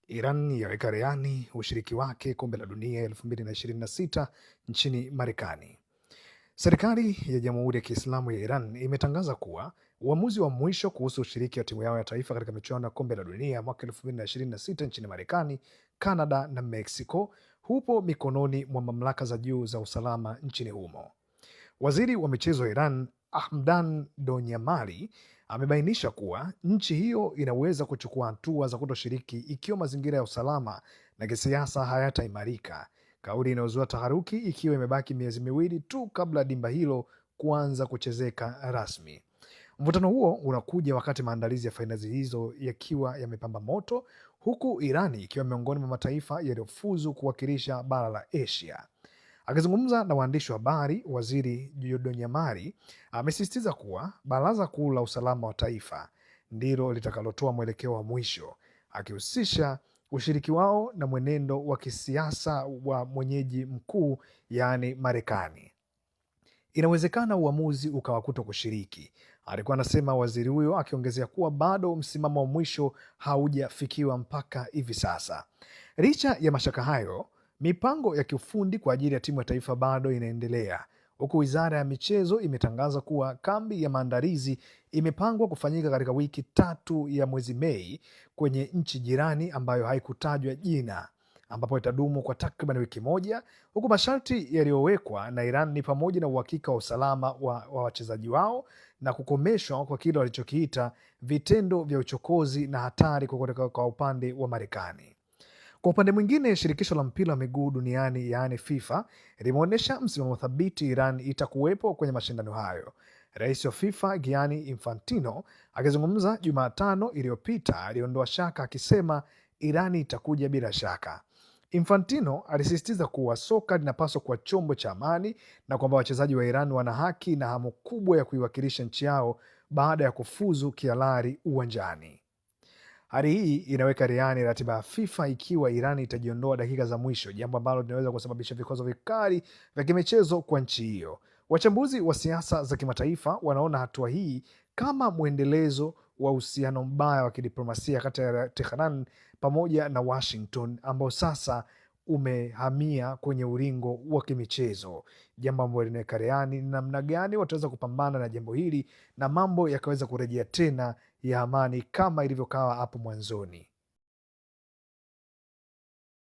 Iran yaweka rehani ushiriki wake kombe la dunia 2026 nchini Marekani. Serikali ya Jamhuri ya Kiislamu ya Iran imetangaza kuwa uamuzi wa mwisho kuhusu ushiriki wa timu yao ya taifa katika michuano ya kombe la dunia mwaka 2026 nchini Marekani, Canada na Mexico hupo mikononi mwa mamlaka za juu za usalama nchini humo. Waziri wa michezo wa Iran, Ahmdan Donyamari, amebainisha kuwa nchi hiyo inaweza kuchukua hatua za kutoshiriki ikiwa mazingira ya usalama na kisiasa hayataimarika, kauli inayozua taharuki ikiwa imebaki miezi miwili tu kabla ya dimba hilo kuanza kuchezeka rasmi. Mvutano huo unakuja wakati maandalizi ya fainali hizo yakiwa yamepamba moto, huku Irani ikiwa miongoni mwa mataifa yaliyofuzu kuwakilisha bara la Asia. Akizungumza na waandishi wa habari, Waziri Donyamari amesisitiza kuwa Baraza Kuu la Usalama wa Taifa ndilo litakalotoa mwelekeo wa mwisho, akihusisha ushiriki wao na mwenendo wa kisiasa wa mwenyeji mkuu, yaani Marekani. Inawezekana uamuzi ukawa kuto kushiriki, alikuwa anasema waziri huyo, akiongezea kuwa bado msimamo wa mwisho haujafikiwa mpaka hivi sasa. Licha ya mashaka hayo, mipango ya kiufundi kwa ajili ya timu ya taifa bado inaendelea, huku Wizara ya Michezo imetangaza kuwa kambi ya maandalizi imepangwa kufanyika katika wiki 3 ya mwezi Mei kwenye nchi jirani ambayo haikutajwa jina, ambapo itadumu kwa takriban wiki moja, huku masharti yaliyowekwa na Iran ni pamoja na uhakika wa usalama wa wachezaji wao na kukomeshwa kwa kile walichokiita vitendo vya uchokozi na hatari kutoka kwa upande wa Marekani. Kwa upande mwingine, shirikisho la mpira wa miguu duniani yaani FIFA limeonyesha msimamo thabiti Iran itakuwepo kwenye mashindano hayo. Rais wa FIFA Gianni Infantino akizungumza Jumatano iliyopita aliondoa shaka akisema Iran itakuja bila shaka. Infantino alisisitiza kuwa soka linapaswa kuwa chombo cha amani na kwamba wachezaji wa Iran wana haki na hamu kubwa ya kuiwakilisha nchi yao baada ya kufuzu kihalali uwanjani. Hali hii inaweka rehani ratiba ya FIFA ikiwa Iran itajiondoa dakika za mwisho, jambo ambalo linaweza kusababisha vikwazo vikali vya kimichezo kwa nchi hiyo. Wachambuzi wa siasa za kimataifa wanaona hatua hii kama mwendelezo wa uhusiano mbaya wa kidiplomasia kati ya Tehran pamoja na Washington, ambao sasa umehamia kwenye ulingo wa kimichezo, jambo ambalo linaweka rehani ni namna gani wataweza kupambana na jambo hili na mambo yakaweza kurejea tena ya amani kama ilivyokawa hapo mwanzoni.